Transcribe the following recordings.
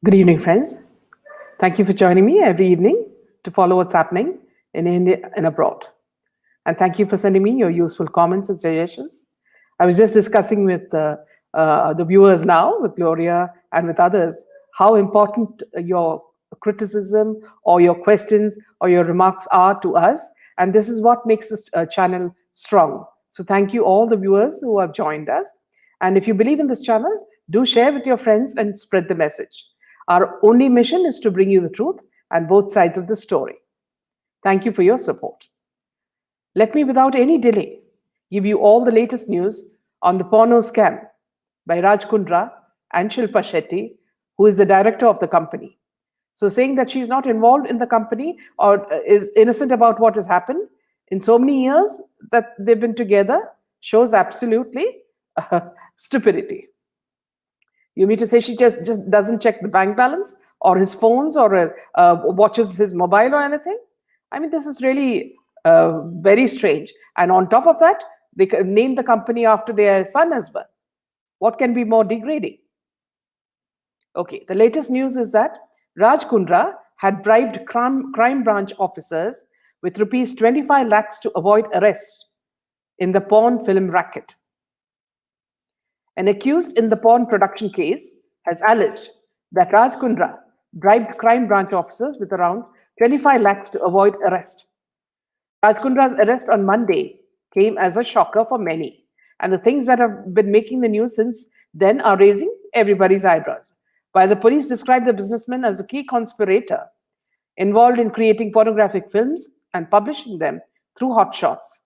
Good evening, friends. Thank you for joining me every evening to follow what's happening in India and abroad. And thank you for sending me your useful comments and suggestions. I was just discussing with the viewers now, with Gloria and with others, how important your criticism or your questions or your remarks are to us. And this is what makes this channel strong. So thank you all the viewers who have joined us. And if you believe in this channel, do share with your friends and spread the message. Our only mission is to bring you the truth and both sides of the story. Thank you for your support. Let me, without any delay, give you all the latest news on the porno scam by Raj Kundra and Shilpa Shetty, who is the director of the company. So saying that she's not involved in the company or is innocent about what has happened in so many years that they've been together shows absolutely stupidity. You mean to say she just doesn't check the bank balance or his phones or watches his mobile or anything? I mean, this is really very strange. And on top of that, they name the company after their son as well. What can be more degrading? Okay, the latest news is that Raj Kundra had bribed crime branch officers with rupees 25 lakhs to avoid arrest in the porn film racket. An accused in the porn production case has alleged that Raj Kundra bribed crime branch officers with around 25 lakhs to avoid arrest. Raj Kundra's arrest on Monday came as a shocker for many, and the things that have been making the news since then are raising everybody's eyebrows. While the police described the businessman as a key conspirator involved in creating pornographic films and publishing them through hotshots,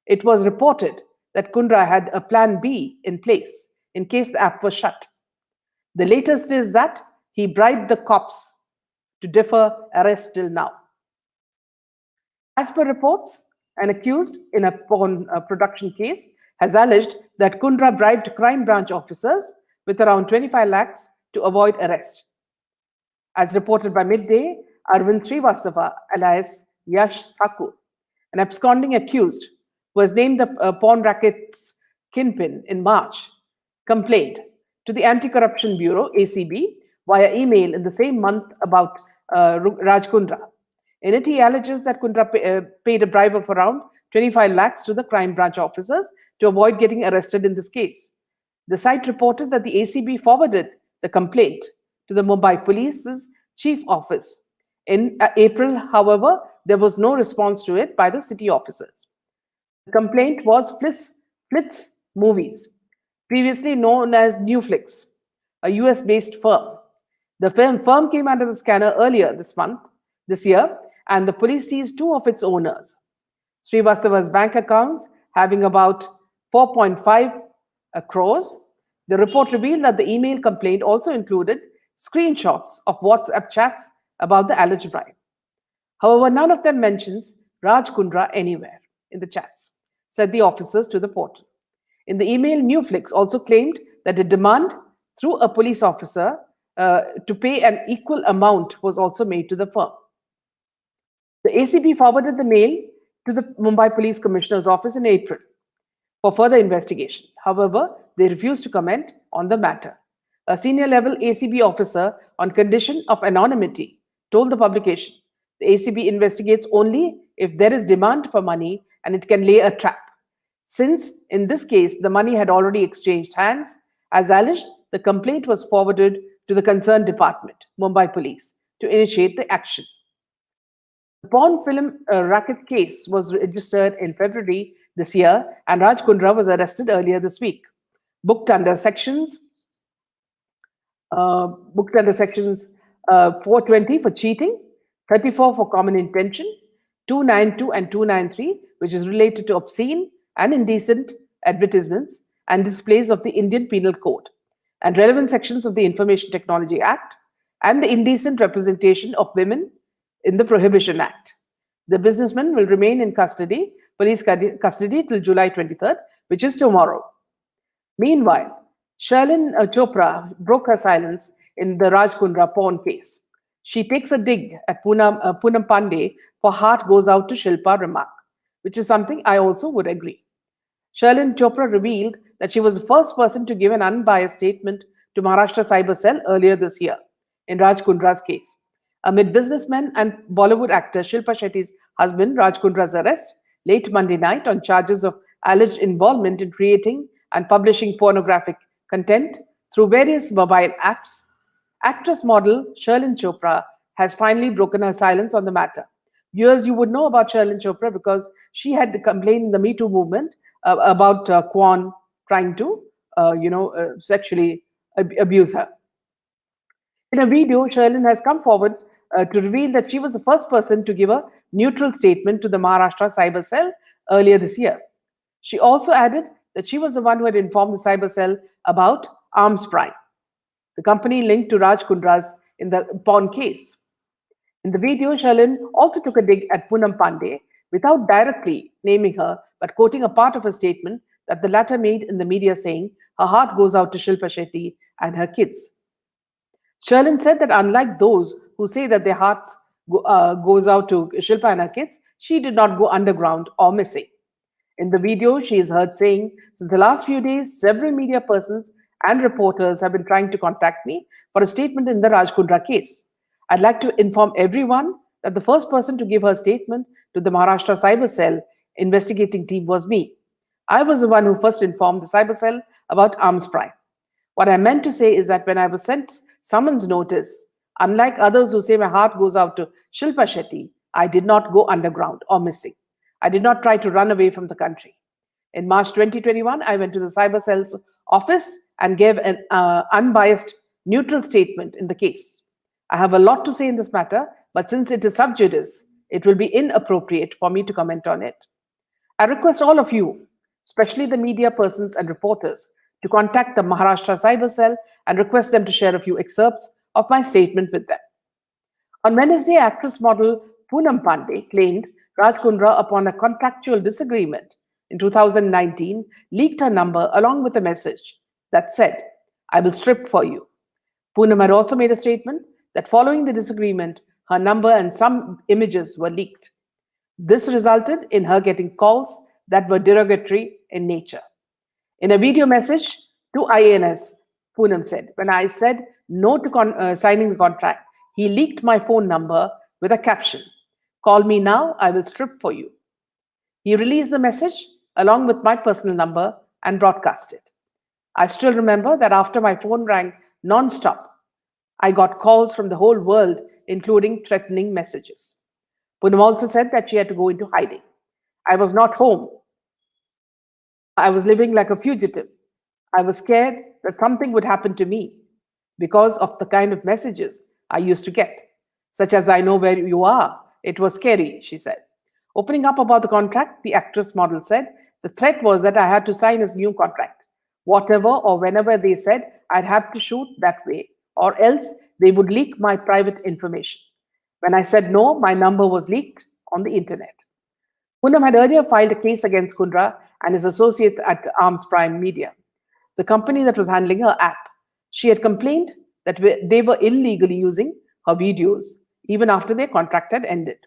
it was reported that Kundra had a plan B in place in case the app was shut. The latest is that he bribed the cops to defer arrest till now. As per reports, an accused in a porn production case has alleged that Kundra bribed crime branch officers with around 25 lakhs to avoid arrest. As reported by Midday, Arvind Srivastava, alias Yash Thakur, an absconding accused who was named the porn racket's kingpin in March, complained to the Anti-Corruption Bureau, ACB, via email in the same month about Raj Kundra. In it, he alleges that Kundra paid a bribe of around 25 lakhs to the crime branch officers to avoid getting arrested in this case. The site reported that the ACB forwarded the complaint to the Mumbai Police's chief office. In April, however, there was no response to it by the city officers. The complaint was Flitz Movies, previously known as Newflix, a US-based firm. The firm came under the scanner earlier this year, and the police seized two of its owners. Srivastava's bank accounts having about 4.5 crores. The report revealed that the email complaint also included screenshots of WhatsApp chats about the alleged bribe. However, none of them mentions Raj Kundra anywhere in the chats, said the officers to the portal. In the email, Newflix also claimed that a demand through a police officer to pay an equal amount was also made to the firm. The ACB forwarded the mail to the Mumbai Police Commissioner's office in April for further investigation. However, they refused to comment on the matter. A senior level ACB officer, on condition of anonymity, told the publication the ACB investigates only if there is demand for money and it can lay a trap. Since, in this case, the money had already exchanged hands, as alleged, the complaint was forwarded to the concerned department, Mumbai Police, to initiate the action. The porn film racket case was registered in February this year, and Raj Kundra was arrested earlier this week. Booked under sections 420 for cheating, 34 for common intention, 292 and 293, which is related to obscene and indecent advertisements and displays of the Indian Penal Code, and relevant sections of the Information Technology Act, and the indecent representation of women in the Prohibition Act. The businessman will remain in police custody till July 23rd, which is tomorrow. Meanwhile, Shalin Chopra broke her silence in the Raj Kundra porn case. She takes a dig at Poonam Pandey for Heart Goes Out to Shilpa remark, which is something I also would agree. Shalin Chopra revealed that she was the first person to give an unbiased statement to Maharashtra Cyber Cell earlier this year. in Raj Kundra's case. Amid businessman and Bollywood actor Shilpa Shetty's husband Raj Kundra's arrest late Monday night on charges of alleged involvement in creating and publishing pornographic content through various mobile apps, actress model Sherlyn Chopra has finally broken her silence on the matter. Viewers, you would know about Sherlyn Chopra because she had complained in the Me Too movement about Kwon trying to, sexually abuse her. In a video, Sherlyn has come forward to reveal that she was the first person to give a neutral statement to the Maharashtra Cyber Cell earlier this year. She also added that she was the one who had informed the Cyber Cell about Arms Prime, the company linked to Raj Kundra's in the porn case. In the video, Sherlyn also took a dig at Poonam Pandey without directly naming her, but quoting a part of a statement that the latter made in the media saying, her heart goes out to Shilpa Shetty and her kids. Sherlyn said that unlike those who say that their hearts goes out to Shilpa and her kids, she did not go underground or missing. In the video, she is heard saying, since the last few days, several media persons and reporters have been trying to contact me for a statement in the Raj Kundra case. I'd like to inform everyone that the first person to give her statement to the Maharashtra Cyber Cell investigating team was me. I was the one who first informed the Cyber Cell about Arms Prime. What I meant to say is that when I was sent summons notice, unlike others who say my heart goes out to Shilpa Shetty, I did not go underground or missing. I did not try to run away from the country. In March 2021, I went to the Cyber Cell's office and gave an unbiased, neutral statement in the case. I have a lot to say in this matter, but since it is sub judice, it will be inappropriate for me to comment on it. I request all of you, especially the media persons and reporters, to contact the Maharashtra Cyber Cell and request them to share a few excerpts of my statement with them. On Wednesday, actress model Poonam Pandey claimed Raj Kundra, upon a contractual disagreement in 2019, leaked her number along with a message that said, I will strip for you. Poonam had also made a statement that following the disagreement, her number and some images were leaked. This resulted in her getting calls that were derogatory in nature. In a video message to IANS, Poonam said, when I said no to signing the contract, he leaked my phone number with a caption, call me now, I will strip for you. He released the message along with my personal number and broadcast it. I still remember that after my phone rang non-stop, I got calls from the whole world, including threatening messages. Poonam also said that she had to go into hiding. I was not home. I was living like a fugitive. I was scared that something would happen to me because of the kind of messages I used to get, such as I know where you are. It was scary, she said. Opening up about the contract, the actress model said, the threat was that I had to sign a new contract. Whatever or whenever they said, I'd have to shoot that way, or else they would leak my private information. When I said no, my number was leaked on the internet. Poonam had earlier filed a case against Kundra and his associate at Arms Prime Media, the company that was handling her app. She had complained that they were illegally using her videos even after their contract had ended.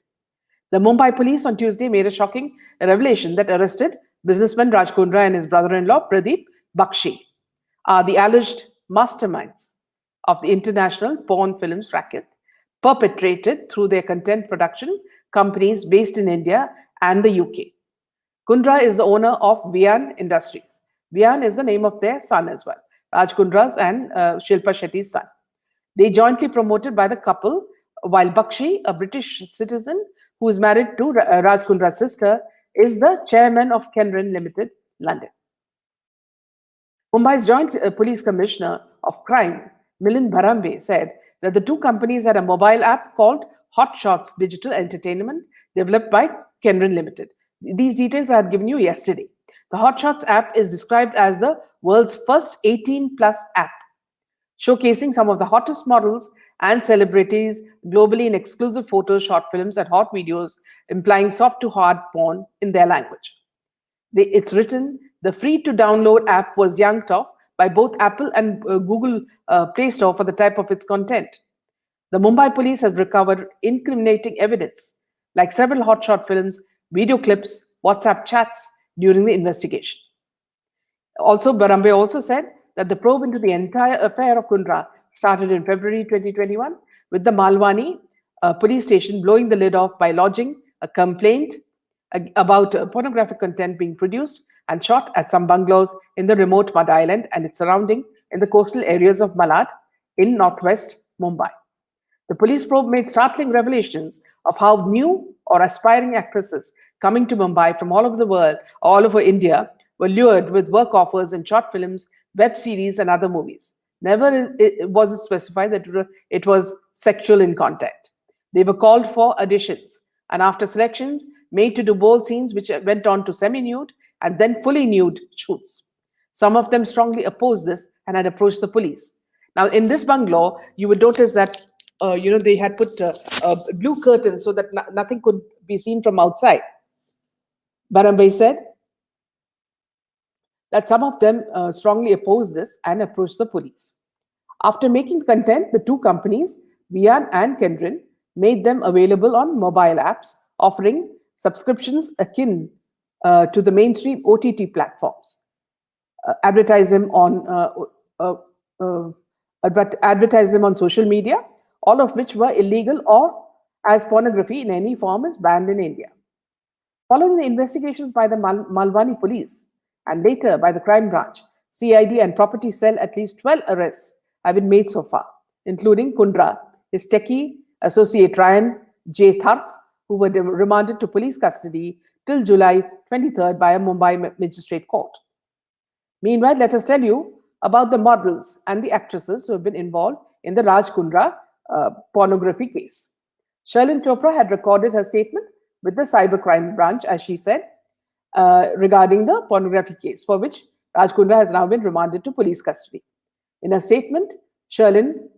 The Mumbai police on Tuesday made a shocking revelation that arrested businessman Raj Kundra and his brother-in-law Pradeep Bakshi, the alleged masterminds of the international porn films racket, perpetrated through their content production companies based in India and the UK. Kundra is the owner of Vian Industries. Vian is the name of their son as well, Raj Kundra's and Shilpa Shetty's son. They jointly promoted by the couple, while Bakshi, a British citizen who is married to Raj Kundra's sister, is the chairman of Kenrin Limited, London. Mumbai's Joint Police Commissioner of Crime, Milind Bharambe, said that the two companies had a mobile app called Hot Shots Digital Entertainment, developed by Kenrin Limited. These details I had given you yesterday. The Hot Shots app is described as the world's first 18+ app, showcasing some of the hottest models and celebrities globally in exclusive photos, short films, and hot videos, implying soft to hard porn in their language. It's written, the free-to-download app was yanked off by both Apple and Google Play Store for the type of its content. The Mumbai police have recovered incriminating evidence, like several hotshot films, video clips, WhatsApp chats during the investigation. Also, Bharambe also said that the probe into the entire affair of Kundra started in February 2021 with the Malwani police station blowing the lid off by lodging a complaint about pornographic content being produced and shot at some bungalows in the remote Mud Island and its surrounding in the coastal areas of Malad in northwest Mumbai. The police probe made startling revelations of how new or aspiring actresses coming to Mumbai from all over the world, all over India, were lured with work offers in short films, web series, and other movies. Never was it specified that it was sexual in content. They were called for auditions, and after selections, made to do bold scenes which went on to semi-nude and then fully nude shoots. Some of them strongly opposed this and had approached the police. Now, in this bungalow, you would notice that they had put blue curtains so that nothing could be seen from outside. Barambai said that some of them strongly opposed this and approached the police. After making content, the two companies, Vian and Kendrin, made them available on mobile apps, offering subscriptions akin to the mainstream OTT platforms. Advertise them on social media, all of which were illegal or as pornography in any form is banned in India. Following the investigations by the Malwani police and later by the crime branch, CID and property cell, at least 12 arrests have been made so far, including Kundra, his techie associate Ryan J. Tharp, who were remanded to police custody till July 23rd by a Mumbai magistrate court. Meanwhile, let us tell you about the models and the actresses who have been involved in the Raj Kundra pornography case. Sherlyn Chopra had recorded her statement with the cybercrime branch, as she said, regarding the pornography case, for which Raj Kundra has now been remanded to police custody. In a statement, Sherlyn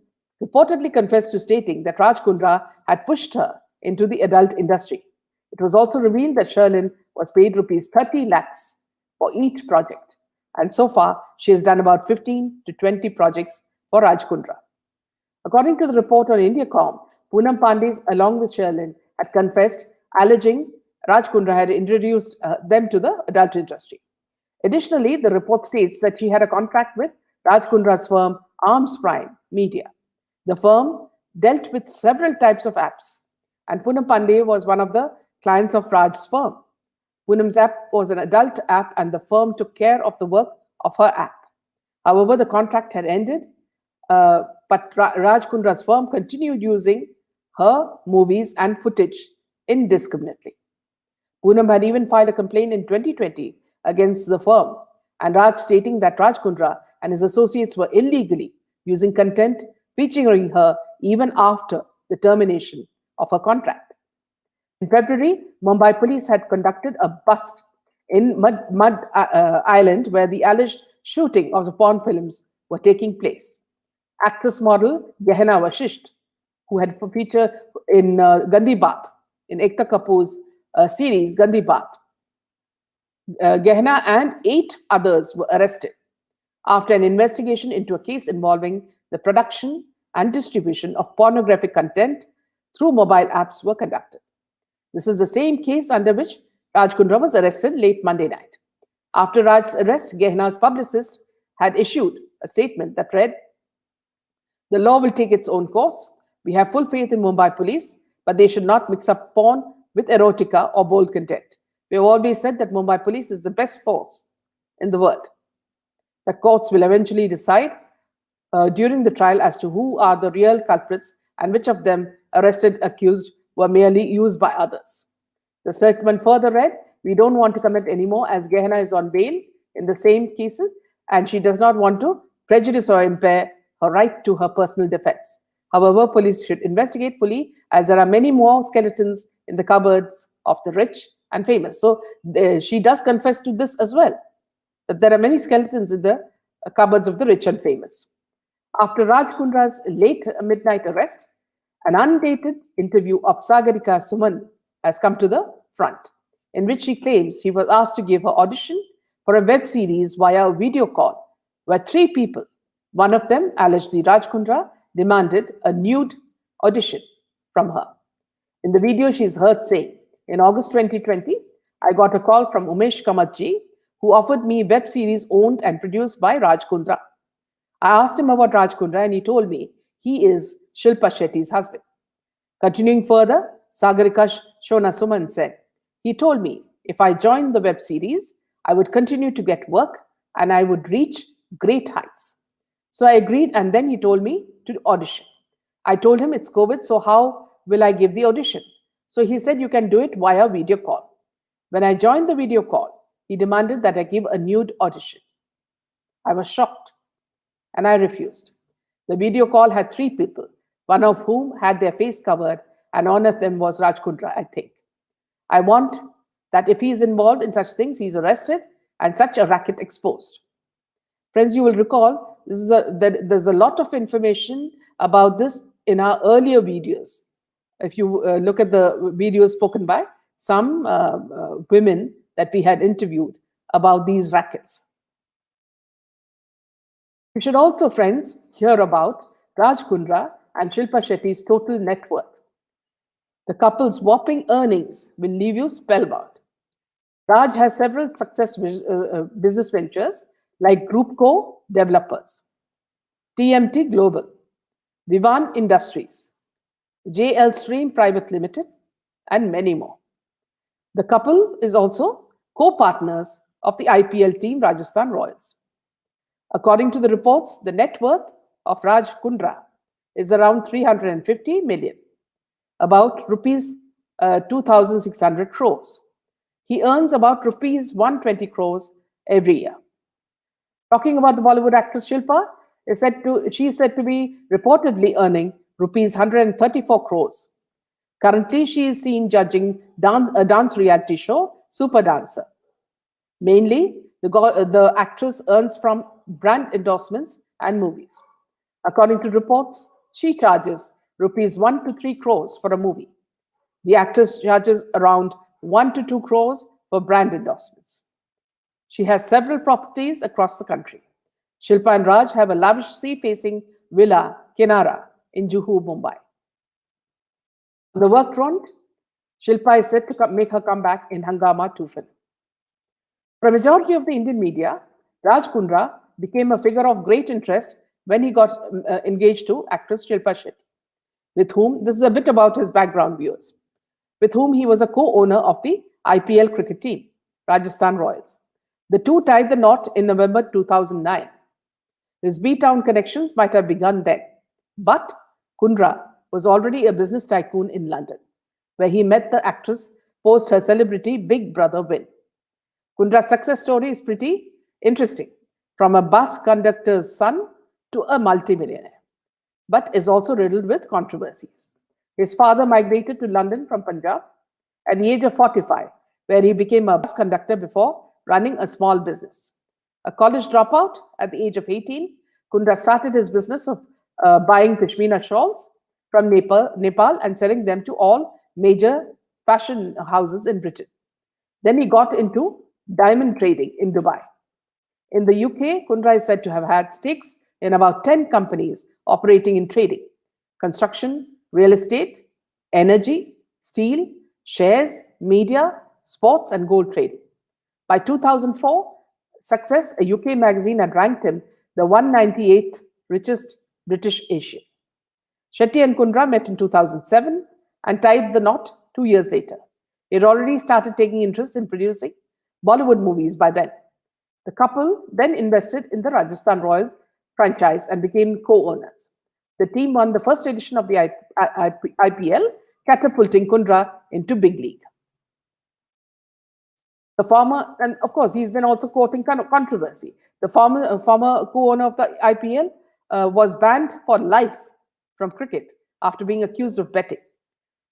reportedly confessed to stating that Raj Kundra had pushed her into the adult industry. It was also revealed that Sherlyn was paid rupees 30 lakhs for each project. And so far, she has done about 15 to 20 projects for Raj Kundra. According to the report on Indiacom, Poonam Pandey, along with Sherlyn, had confessed, alleging Raj Kundra had introduced them to the adult industry. Additionally, the report states that she had a contract with Raj Kundra's firm, Arms Prime Media. The firm dealt with several types of apps, and Poonam Pandey was one of the clients of Raj's firm. Poonam's app was an adult app, and the firm took care of the work of her app. However, the contract had ended, but Raj Kundra's firm continued using her movies and footage indiscriminately. Poonam had even filed a complaint in 2020 against the firm, and Raj stating that Raj Kundra and his associates were illegally using content featuring her even after the termination of her contract. In February, Mumbai police had conducted a bust in Mud Island where the alleged shooting of the porn films were taking place. Actress model Gehenna Vashisht, who had featured in Gandhi Baat, in Ekta Kapoor's series Gandhi Baat, Gehenna and 8 others were arrested after an investigation into a case involving the production and distribution of pornographic content through mobile apps were conducted. This is the same case under which Raj Kundra was arrested late Monday night. After Raj's arrest, Gehenna's publicist had issued a statement that read, "The law will take its own course. We have full faith in Mumbai police, but they should not mix up porn with erotica or bold content. We have always said that Mumbai police is the best force in the world. The courts will eventually decide during the trial as to who are the real culprits and which of them arrested accused were merely used by others." The statement further read, "We don't want to comment anymore as Gehenna is on bail in the same cases and she does not want to prejudice or impair her right to her personal defense. However, police should investigate fully as there are many more skeletons in the cupboards of the rich and famous." So she does confess to this as well, that there are many skeletons in the cupboards of the rich and famous. After Raj Kundra's late midnight arrest, an undated interview of Sagarika Suman has come to the front, in which she claims he was asked to give her audition for a web series via a video call, where 3 people, one of them allegedly Raj Kundra, demanded a nude audition from her. In the video, she is heard saying, "In August 2020, I got a call from Umesh Kamatji, who offered me a web series owned and produced by Raj Kundra. I asked him about Raj Kundra and he told me he is Shilpa Shetty's husband. Continuing further, Sagarika Shona Suman said, he told me if I joined the web series, I would continue to get work and I would reach great heights. So I agreed and then he told me to audition. I told him it's COVID, so how will I give the audition? So he said you can do it via video call. When I joined the video call, he demanded that I give a nude audition. I was shocked and I refused. The video call had 3 people, one of whom had their face covered, and one of them was Raj Kundra, I think. I want that if he is involved in such things, he is arrested and such a racket exposed. Friends, you will recall there's a lot of information about this in our earlier videos. If you look at the videos spoken by some women that we had interviewed about these rackets. You should also, friends, hear about Raj Kundra and Shilpa Shetty's total net worth. The couple's whopping earnings will leave you spellbound. Raj has several successful business ventures like Group Co Developers, TMT Global, Vivan Industries, JL Stream Private Limited, and many more. The couple is also co-partners of the IPL team Rajasthan Royals. According to the reports, the net worth of Raj Kundra is around 350 million, about rupees 2,600 crores. He earns about rupees 120 crores every year. Talking about the Bollywood actress Shilpa, she is said to be reportedly earning rupees 134 crores. Currently, she is seen judging a dance reality show, Super Dancer. Mainly, the actress earns from brand endorsements and movies. According to reports, she charges rupees 1 to 3 crores for a movie. The actress charges around 1 to 2 crores for brand endorsements. She has several properties across the country. Shilpa and Raj have a lavish sea-facing villa, Kinara, in Juhu, Mumbai. On the work front, Shilpa is set to make her comeback in Hangama 2 film. For a majority of the Indian media, Raj Kundra became a figure of great interest when he got engaged to actress Shilpa Shetty, with whom, this is a bit about his background, viewers, with whom he was a co-owner of the IPL cricket team, Rajasthan Royals. The two tied the knot in November 2009. His B-Town connections might have begun then, but Kundra was already a business tycoon in London, where he met the actress post her celebrity Big Brother win. Kundra's success story is pretty interesting, from a bus conductor's son to a multimillionaire, but is also riddled with controversies. His father migrated to London from Punjab at the age of 45, where he became a bus conductor before running a small business. A college dropout at the age of 18, Kundra started his business of buying Pashmina shawls from Nepal and selling them to all major fashion houses in Britain. Then he got into diamond trading in Dubai. In the UK, Kundra is said to have had stakes in about 10 companies operating in trading, construction, real estate, energy, steel, shares, media, sports, and gold trading. By 2004, Success, a UK magazine, had ranked him the 198th richest British Asian. Shetty and Kundra met in 2007 and tied the knot 2 years later. He had already started taking interest in producing Bollywood movies by then. The couple then invested in the Rajasthan Royals franchise and became co-owners. The team won the first edition of the IPL, catapulting Kundra into big league. The former, and of course, he's been also quoting controversy. The former co-owner of the IPL was banned for life from cricket after being accused of betting.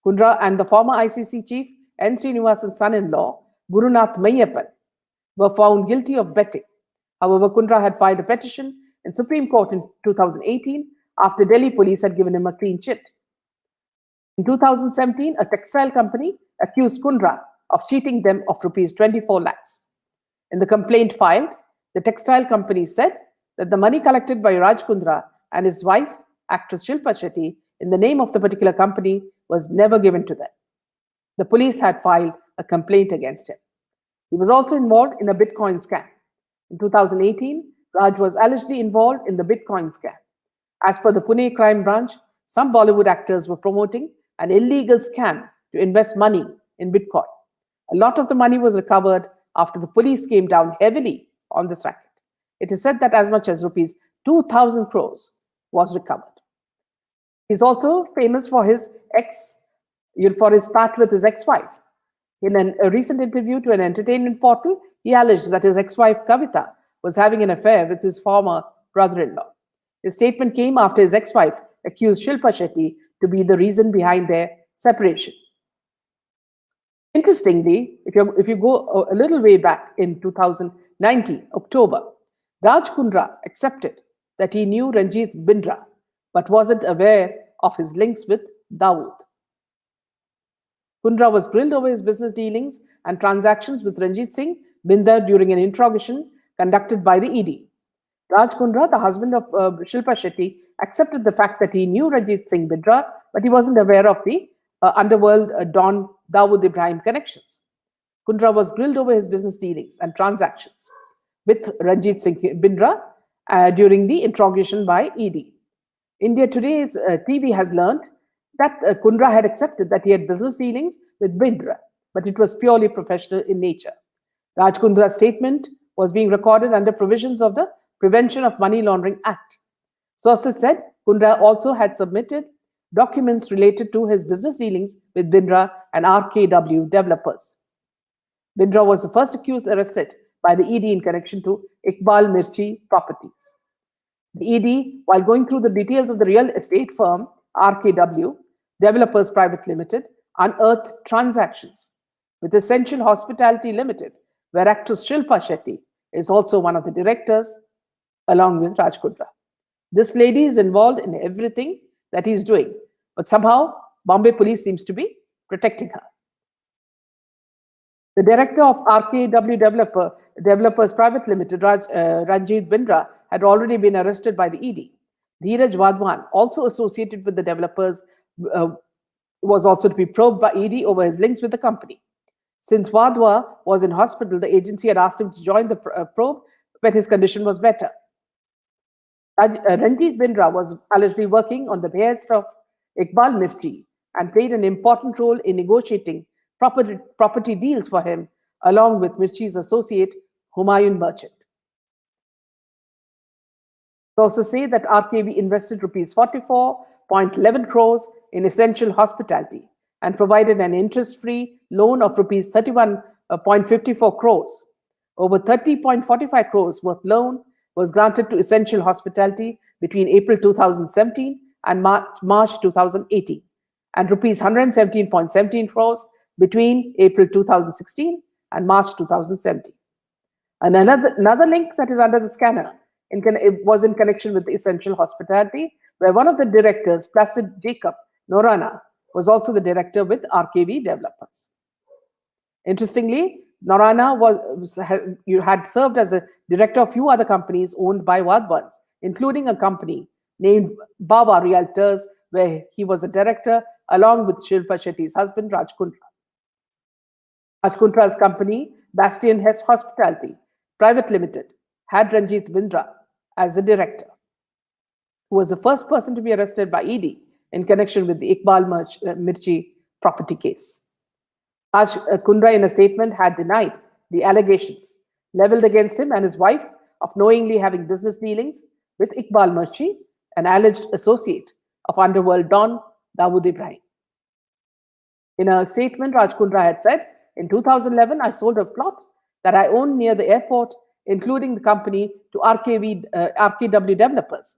Kundra and the former ICC chief, N. Srinivasan's son-in-law, Gurunath Mayappan, were found guilty of betting. However, Kundra had filed a petition in Supreme Court in 2018 after Delhi police had given him a clean chit. In 2017, a textile company accused Kundra of cheating them of rupees 24 lakhs. In the complaint filed, the textile company said that the money collected by Raj Kundra and his wife, actress Shilpa Shetty, in the name of the particular company was never given to them. The police had filed a complaint against him. He was also involved in a Bitcoin scam. In 2018, Raj was allegedly involved in the Bitcoin scam. As per the Pune crime branch, some Bollywood actors were promoting an illegal scam to invest money in Bitcoin. A lot of the money was recovered after the police came down heavily on this racket. It is said that as much as rupees 2,000 crores was recovered. He's also famous for his spat with his ex-wife. In a recent interview to an entertainment portal, he alleged that his ex-wife Kavita was having an affair with his former brother-in-law. His statement came after his ex-wife accused Shilpa Shetty to be the reason behind their separation. Interestingly, if you go a little way back in 2019, October, Raj Kundra accepted that he knew Ranjit Bindra, but wasn't aware of his links with Dawood. Kundra was grilled over his business dealings and transactions with Ranjit Singh Bindra during an interrogation conducted by the ED. Raj Kundra, the husband of Shilpa Shetty, accepted the fact that he knew Ranjit Singh Bindra, but he wasn't aware of the underworld Don Dawood Ibrahim connections. Kundra was grilled over his business dealings and transactions with Ranjit Singh Bindra during the interrogation by ED. India Today's TV has learned that Kundra had accepted that he had business dealings with Bindra, but it was purely professional in nature. Raj Kundra's statement was being recorded under provisions of the Prevention of Money Laundering Act. Sources said Kundra also had submitted documents related to his business dealings with Bindra and RKW developers. Bindra was the first accused arrested by the ED in connection to Iqbal Mirchi properties. The ED, while going through the details of the real estate firm RKW Developers Private Limited, unearthed transactions with Essential Hospitality Limited, where actress Shilpa Shetty is also one of the directors, along with Raj Kundra. This lady is involved in everything that he's doing, but somehow Bombay police seems to be protecting her. The director of RKW Developers Private Limited, Ranjit Bindra, had already been arrested by the ED. Dheeraj Wadhwan, also associated with the developers, was also to be probed by ED over his links with the company. Since Wadhwa was in hospital, the agency had asked him to join the probe, but his condition was better. Ranjit Bindra was allegedly working on the behest of Iqbal Mirchi and played an important role in negotiating property deals for him, along with Mirchi's associate Humayun Merchant. Sources say that RKV invested rupees 44.11 crores in Essential Hospitality and provided an interest-free loan of rupees 31.54 crores. Over 30.45 crores worth loan was granted to Essential Hospitality between April 2017 and March 2018, and rupees 117.17 crores between April 2016 and March 2017. Another link that is under the scanner was in connection with Essential Hospitality, where one of the directors, Placid Jacob Norana, was also the director with RKV Developers. Interestingly, Norana had served as a director of a few other companies owned by Wadhwans, including a company named Baba Realtors, where he was a director along with Shilpa Shetty's husband, Raj Kundra. Raj Kundra's company, Bastion Hospitality Private Limited, had Ranjit Bindra as the director, who was the first person to be arrested by ED in connection with the Iqbal Mirchi property case. Raj Kundra, in a statement, had denied the allegations leveled against him and his wife of knowingly having business dealings with Iqbal Mirchi, an alleged associate of underworld Don Dawood Ibrahim. In a statement, Raj Kundra had said, "In 2011, I sold a plot that I owned near the airport, including the company, to RKW Developers.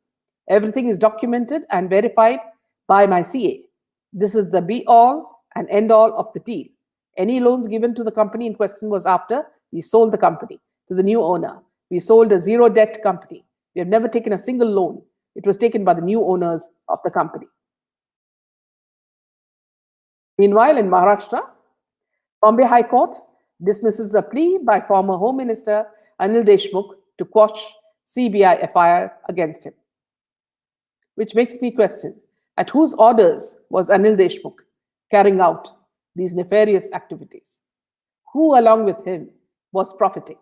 Everything is documented and verified by my CA. This is the be-all and end-all of the deal. Any loans given to the company in question was after we sold the company to the new owner. We sold a zero-debt company. We have never taken a single loan. It was taken by the new owners of the company." Meanwhile, in Maharashtra, Bombay High Court dismisses a plea by former Home Minister Anil Deshmukh to quash CBI FIR against him. Which makes me question, at whose orders was Anil Deshmukh carrying out these nefarious activities? Who, along with him, was profiting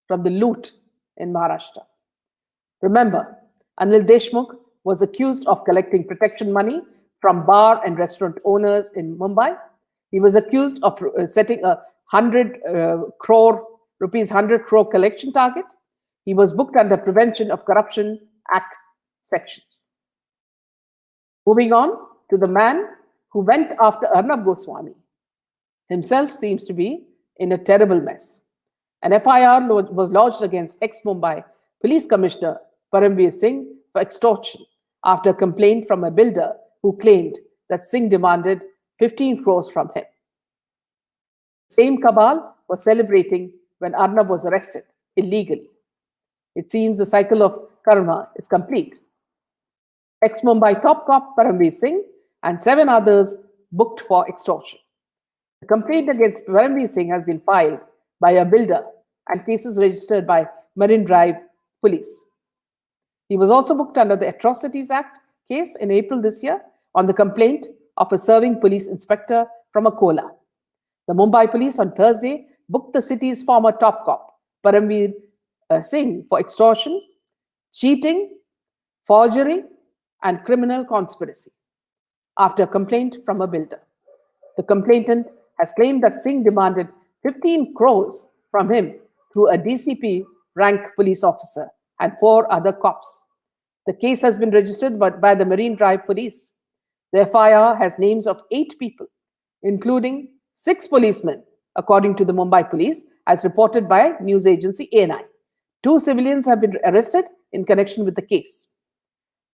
from the loot in Maharashtra? Remember, Anil Deshmukh was accused of collecting protection money from bar and restaurant owners in Mumbai. He was accused of setting a 100 crore collection target. He was booked under Prevention of Corruption Act sections. Moving on to the man who went after Arnab Goswami himself seems to be in a terrible mess. An FIR was lodged against ex-Mumbai Police Commissioner Paramveer Singh for extortion after a complaint from a builder who claimed that Singh demanded 15 crores from him. Same cabal was celebrating when Arnab was arrested illegally. It seems the cycle of karma is complete. Ex-Mumbai top cop Paramveer Singh and 7 others booked for extortion. The complaint against Paramveer Singh has been filed by a builder and cases registered by Marine Drive Police. He was also booked under the Atrocities Act case in April this year on the complaint of a serving police inspector from Akola. The Mumbai police on Thursday booked the city's former top cop, Paramveer Singh, for extortion, cheating, forgery, and criminal conspiracy after a complaint from a builder. The complainant has claimed that Singh demanded 15 crores from him through a DCP rank police officer and 4 other cops. The case has been registered by the Marine Drive Police. The FIR has names of 8 people, including 6 policemen, according to the Mumbai police, as reported by news agency ANI. 2 civilians have been arrested in connection with the case.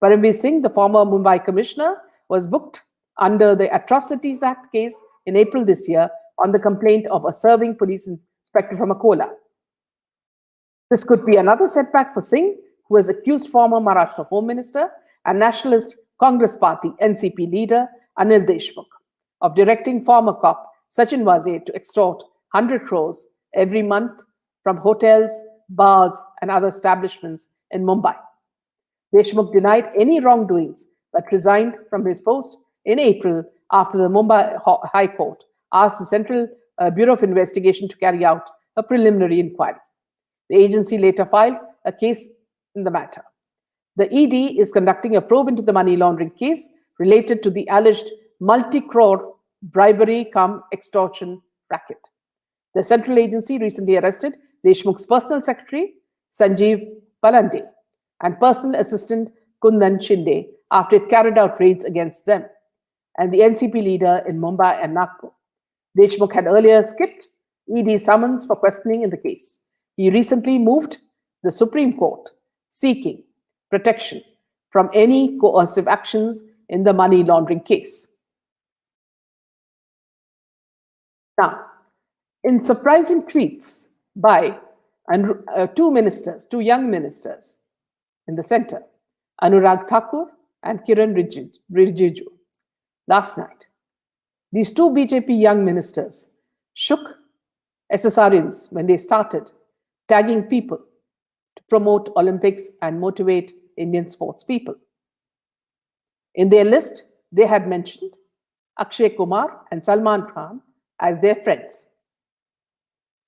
Paramveer Singh, the former Mumbai commissioner, was booked under the Atrocities Act case in April this year on the complaint of a serving police inspector from Akola. This could be another setback for Singh, who has accused former Maharashtra Home Minister and Nationalist Congress Party NCP leader Anil Deshmukh of directing former cop Sachin Waze to extort 100 crores every month from hotels, bars, and other establishments in Mumbai. Deshmukh denied any wrongdoings but resigned from his post in April after the Mumbai High Court asked the Central Bureau of Investigation to carry out a preliminary inquiry. The agency later filed a case in the matter. The ED is conducting a probe into the money laundering case related to the alleged multi-crore bribery cum extortion racket. The central agency recently arrested Deshmukh's personal secretary, Sanjeev Palande, and personal assistant Kundan Shinde after it carried out raids against them, and the NCP leader in Mumbai and Nagpur. Deshmukh had earlier skipped ED summons for questioning in the case. He recently moved the Supreme Court seeking protection from any coercive actions in the money laundering case. Now, in surprising tweets by 2 young ministers in the center, Anurag Thakur and Kiran Rijiju, last night, these 2 BJP young ministers shook SSRians when they started tagging people to promote Olympics and motivate Indian sports people. In their list, they had mentioned Akshay Kumar and Salman Khan as their friends.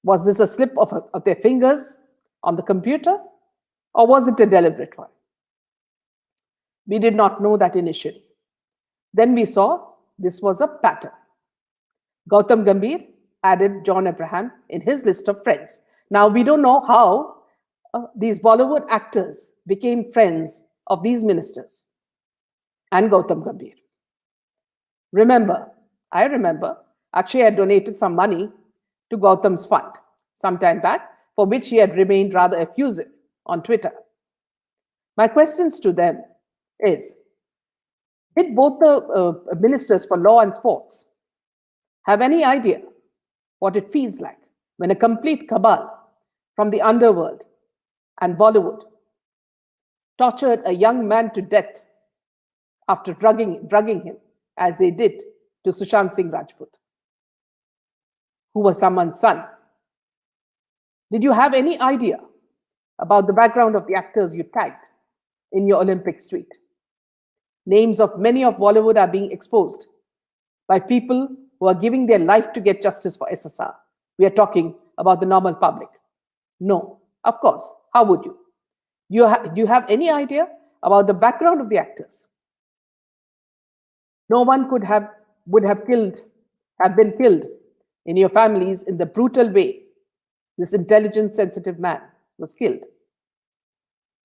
Was this a slip of their fingers on the computer, or was it a deliberate one? We did not know that initially. Then we saw this was a pattern. Gautam Gambhir added John Abraham in his list of friends. Now, we don't know how these Bollywood actors became friends of these ministers and Gautam Gambhir. I remember, Akshay had donated some money to Gautam's fund some time back, for which he had remained rather effusive on Twitter. My questions to them is, did both the ministers for law and sports have any idea what it feels like when a complete cabal from the underworld and Bollywood tortured a young man to death after drugging him, as they did to Sushant Singh Rajput, who was someone's son? Did you have any idea about the background of the actors you tagged in your Olympics tweet? Names of many of Bollywood are being exposed by people who are giving their life to get justice for SSR. We are talking about the normal public. No, of course, how would you? Do you have any idea about the background of the actors? No one would have been killed in your families in the brutal way this intelligent, sensitive man was killed.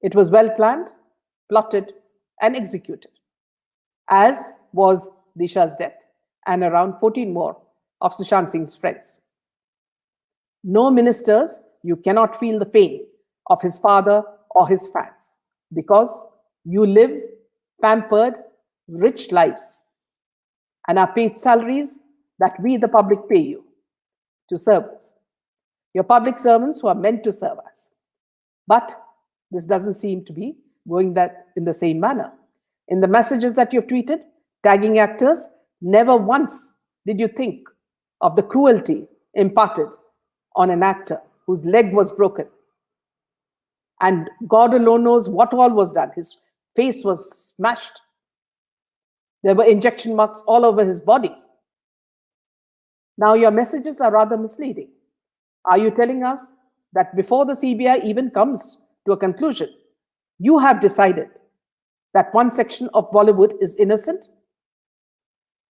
It was well planned, plotted, and executed, as was Disha's death and around 14 more of Sushant Singh's friends. No ministers, you cannot feel the pain of his father or his fans because you live pampered, rich lives and are paid salaries that we, the public, pay you to serve us. Your public servants who are meant to serve us. But this doesn't seem to be going that in the same manner. In the messages that you've tweeted, tagging actors, never once did you think of the cruelty imparted on an actor whose leg was broken. And God alone knows what all was done. His face was smashed. There were injection marks all over his body. Now your messages are rather misleading. Are you telling us that before the CBI even comes to a conclusion, you have decided that one section of Bollywood is innocent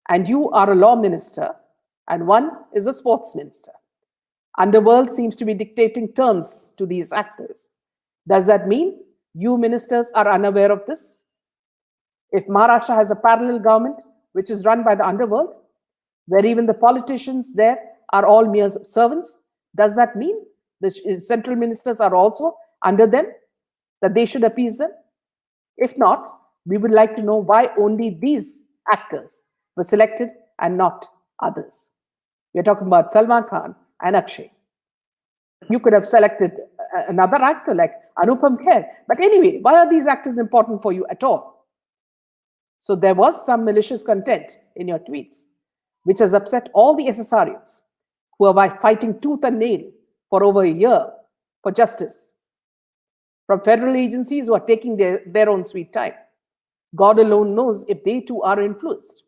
and you are a law minister and one is a sports minister? Underworld seems to be dictating terms to these actors. Does that mean you ministers are unaware of this? If Maharashtra has a parallel government which is run by the underworld, where even the politicians there are all mere servants, does that mean the central ministers are also under them, that they should appease them? If not, we would like to know why only these actors were selected and not others. We're talking about Salman Khan and Akshay. You could have selected another actor like Anupam Kher. But anyway, why are these actors important for you at all? So there was some malicious content in your tweets, which has upset all the SSRians who are fighting tooth and nail for over a year for justice. From federal agencies who are taking their own sweet time. God alone knows if they too are influenced.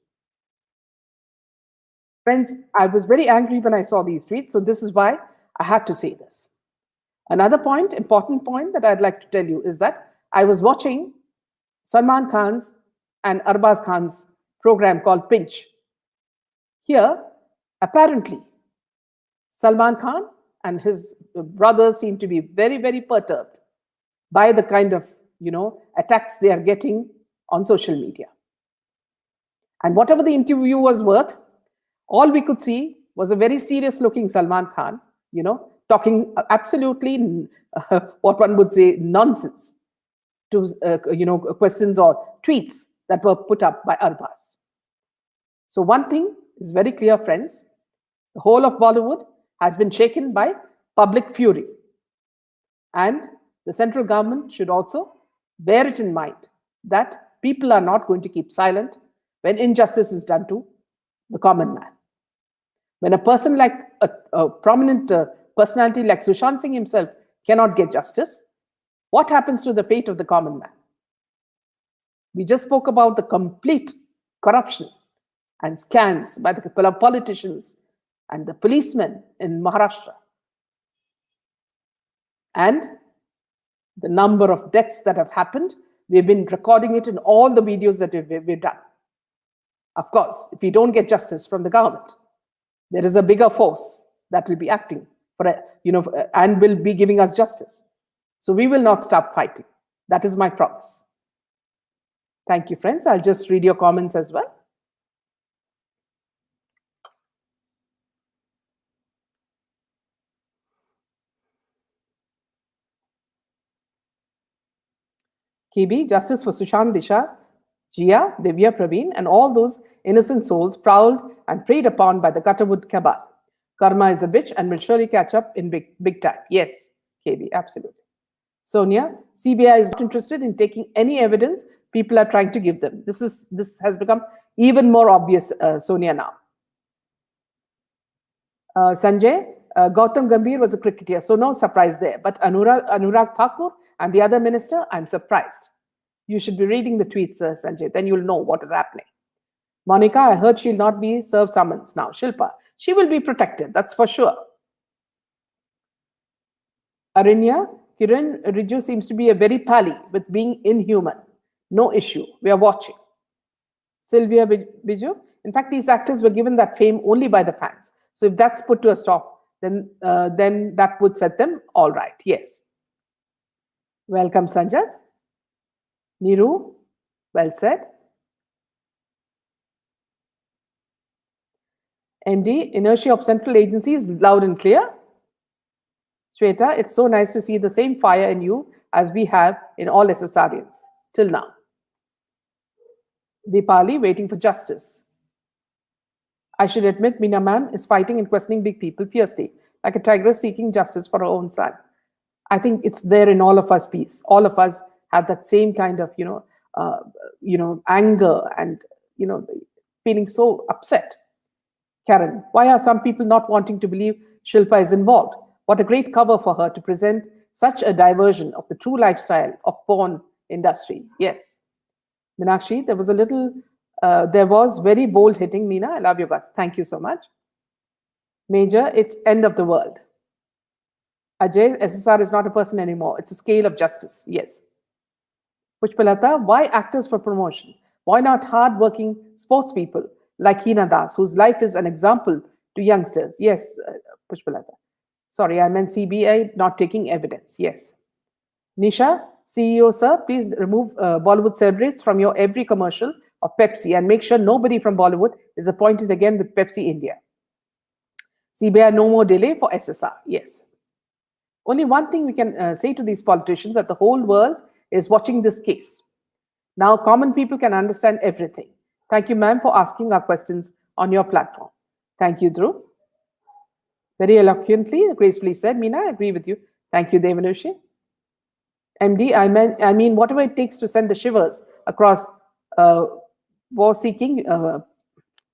Friends, I was very angry when I saw these tweets, so this is why I had to say this. Another point, important point that I'd like to tell you is that I was watching Salman Khan's and Arbaz Khan's program called Pinch. Here, apparently, Salman Khan and his brothers seem to be very, very perturbed by the kind of, attacks they are getting on social media. And whatever the interview was worth, all we could see was a very serious looking Salman Khan, talking absolutely, what one would say, nonsense to, questions or tweets that were put up by Arbaz. So one thing is very clear, friends. The whole of Bollywood has been shaken by public fury. And the central government should also bear it in mind that people are not going to keep silent when injustice is done to the common man. When a person like a prominent personality like Sushant Singh himself cannot get justice, what happens to the fate of the common man? We just spoke about the complete corruption and scams by the politicians and the policemen in Maharashtra. And the number of deaths that have happened, we've been recording it in all the videos that we've done. Of course, if we don't get justice from the government, there is a bigger force that will be acting for and will be giving us justice. So we will not stop fighting. That is my promise. Thank you, friends. I'll just read your comments as well. KB, justice for Sushant, Disha, Jia, Divya, Praveen, and all those innocent souls prowled and preyed upon by the Gutterwood cabal. Karma is a bitch and will surely catch up in big time. Yes, KB, absolutely. Sonia, CBI is not interested in taking any evidence people are trying to give them. This has become even more obvious, Sonia, now. Sanjay, Gautam Gambhir was a cricketer, so no surprise there. But Anurag Thakur and the other minister, I'm surprised. You should be reading the tweets, Sanjay, then you'll know what is happening. Monica, I heard she'll not be served summons now. Shilpa, she will be protected, that's for sure. Arinya, Kiran Riju seems to be a very pally with being inhuman. No issue. We are watching. Sylvia Biju. In fact, these actors were given that fame only by the fans. So if that's put to a stop, then that would set them all right. Yes. Welcome, Sanjay. Niru, well said. MD, inertia of central agencies, loud and clear. Shweta, it's so nice to see the same fire in you as we have in all SSRians till now. Deepali, waiting for justice. I should admit, Meena ma'am is fighting and questioning big people fiercely, like a tigress seeking justice for her own son. I think it's there in all of us, peace. All of us have that same kind of, anger and, feeling so upset. Karen, why are some people not wanting to believe Shilpa is involved? What a great cover for her to present such a diversion of the true lifestyle of porn industry. Yes. Meenakshi, there was very bold hitting. Meena, I love your guts. Thank you so much. Major, it's end of the world. Ajay, SSR is not a person anymore. It's a scale of justice. Yes. Pushpalata, why actors for promotion? Why not hard-working sports people like Hina Das, whose life is an example to youngsters? Yes, Pushpalata. Sorry, I meant CBI not taking evidence. Yes. Nisha, CEO, sir, please remove Bollywood celebrities from your every commercial of Pepsi and make sure nobody from Bollywood is appointed again with Pepsi India. CBI, no more delay for SSR. Yes. Only one thing we can say to these politicians, that the whole world is watching this case. Now, common people can understand everything. Thank you, ma'am, for asking our questions on your platform. Thank you, Dhruv. Very eloquently, gracefully said. Meena, I agree with you. Thank you, Devanushi. MD, I mean, whatever it takes to send the shivers across war-seeking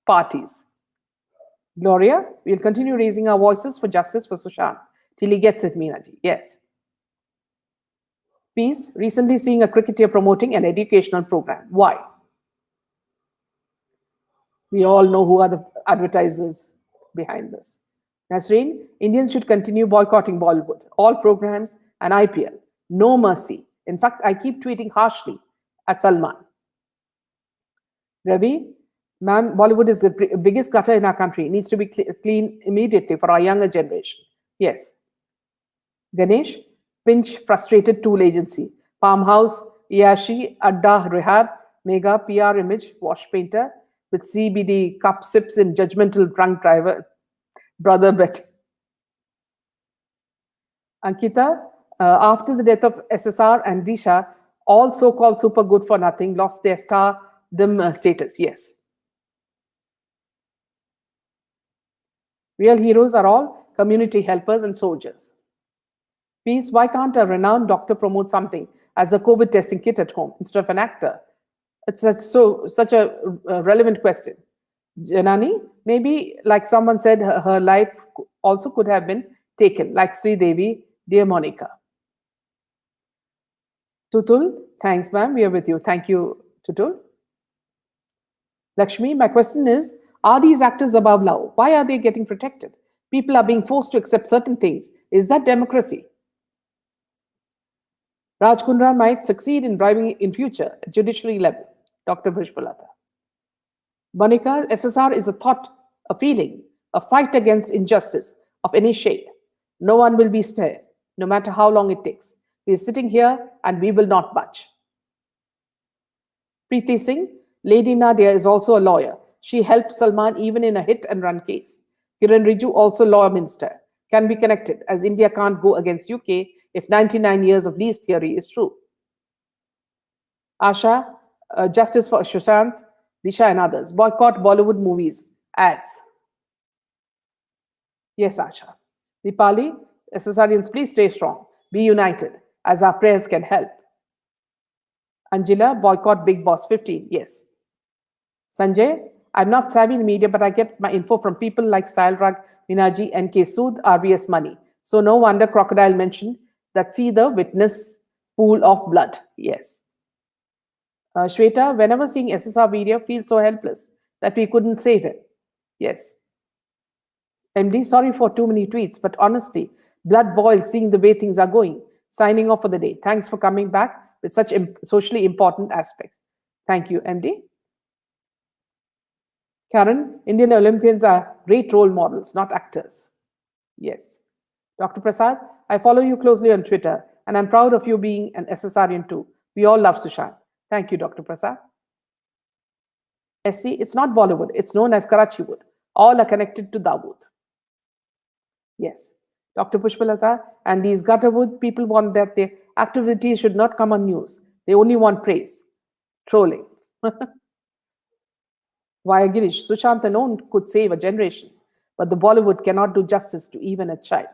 parties. Gloria, we'll continue raising our voices for justice for Sushant till he gets it, Meenaji. Yes. Peace, recently seeing a cricketer promoting an educational program. Why? We all know who are the advertisers behind this. Nasreen, Indians should continue boycotting Bollywood, all programs and IPL. No mercy. In fact, I keep tweeting harshly at Salman. Ravi, ma'am, Bollywood is the biggest gutter in our country. It needs to be clean immediately for our younger generation. Yes. Ganesh, pinch frustrated tool agency. Farmhouse, Iashi, Adda Rehab, Mega PR image, wash painter with CBD cup sips in judgmental drunk driver. Brother bet. Ankita, after the death of SSR and Disha, all so-called super good for nothing lost their stardom status. Yes. Real heroes are all community helpers and soldiers. Peace, why can't a renowned doctor promote something as a COVID testing kit at home instead of an actor? It's such a relevant question. Janani, maybe like someone said, her life also could have been taken, like Sri Devi, dear Monica. Tutul, thanks, ma'am. We are with you. Thank you, Tutul. Lakshmi, my question is, are these actors above law? Why are they getting protected? People are being forced to accept certain things. Is that democracy? Raj Kundra might succeed in bribing in future at judiciary level. Dr. Bhishpalata. Monica, SSR is a thought, a feeling, a fight against injustice of any shade. No one will be spared, no matter how long it takes. We are sitting here and we will not budge. Preeti Singh, Lady Nadia is also a lawyer. She helped Salman even in a hit and run case. Kiran Riju, also law minister, can be connected as India can't go against UK if 99 years of lease theory is true. Asha, justice for Sushant, Disha and others. Boycott Bollywood movies. Ads. Yes, Asha. Dipali, SSRians, please stay strong. Be united, as our prayers can help. Angela, boycott Big Boss 15. Yes. Sanjay, I'm not savvy in media, but I get my info from people like Style Rug, Minaji, NK Sood, RBS Money. So no wonder Crocodile mentioned that see the witness pool of blood. Yes. Shweta, whenever seeing SSR video, feels so helpless that we couldn't save him. Yes. MD, sorry for too many tweets, but honestly, blood boils seeing the way things are going. signing off for the day. Thanks for coming back with such socially important aspects. Thank you, MD. Karen, Indian Olympians are great role models, not actors. Yes. Dr. Prasad, I follow you closely on Twitter, and I'm proud of you being an SSRian too. We all love Sushant. Thank you, Dr. Prasad. SC, it's not Bollywood. It's known as Karachiwood. All are connected to Dawood. Yes. Dr. Pushpalata, and these Gutterwood people want that their activities should not come on news. They only want praise. Trolling. Via Girish, Sushant alone could save a generation, but the Bollywood cannot do justice to even a child.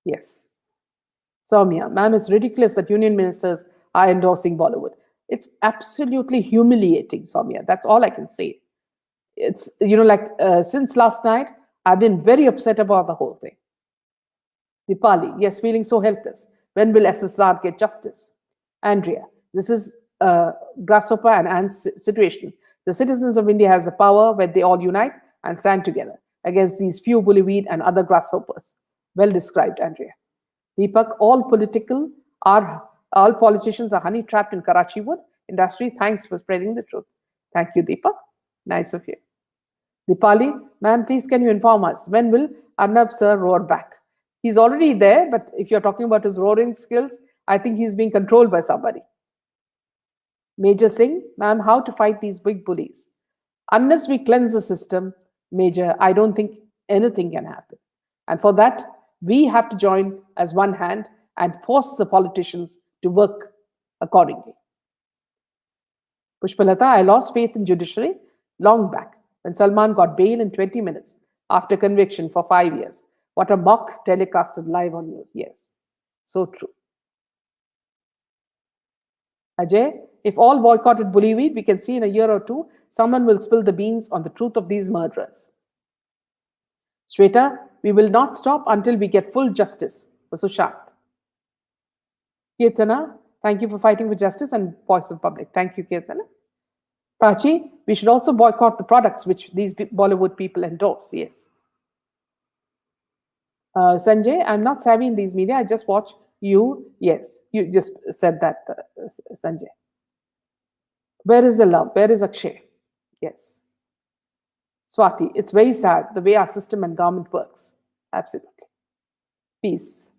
Yes. Soumya, ma'am, it's ridiculous that union ministers are endorsing Bollywood. It's absolutely humiliating, Soumya. That's all I can say. It's, since last night, I've been very upset about the whole thing. Dipali, yes, feeling so helpless. When will SSR get justice? Andrea, this is a grasshopper and ant situation. The citizens of India has the power where they all unite and stand together against these few bullyweed and other grasshoppers. Well described, Andrea. Deepak, all politicians are honey trapped in Karachiwood industry. Thanks for spreading the truth. Thank you, Deepak. Nice of you. Dipali, ma'am, please can you inform us when will Arnab sir roar back? He's already there, but if you're talking about his roaring skills, I think he's being controlled by somebody. Major Singh, ma'am, how to fight these big bullies? Unless we cleanse the system, Major, I don't think anything can happen. And for that, we have to join as one hand and force the politicians to work accordingly. Pushpalata, I lost faith in judiciary long back when Salman got bail in 20 minutes after conviction for 5 years. What a mock telecasted live on news. Yes, so true. Ajay, if all boycotted bullyweed, we can see in a year or two, someone will spill the beans on the truth of these murderers. Shweta, we will not stop until we get full justice for Sushant. Kirtana, thank you for fighting for justice and voice of public. Thank you, Kirtana. Prachi, we should also boycott the products which these Bollywood people endorse. Yes. Sanjay, I'm not savvy in these media. I just watch you. Yes, you just said that, Sanjay. Where is the love? Where is Akshay? Yes. Swati, it's very sad the way our system and government works. Absolutely. Peace.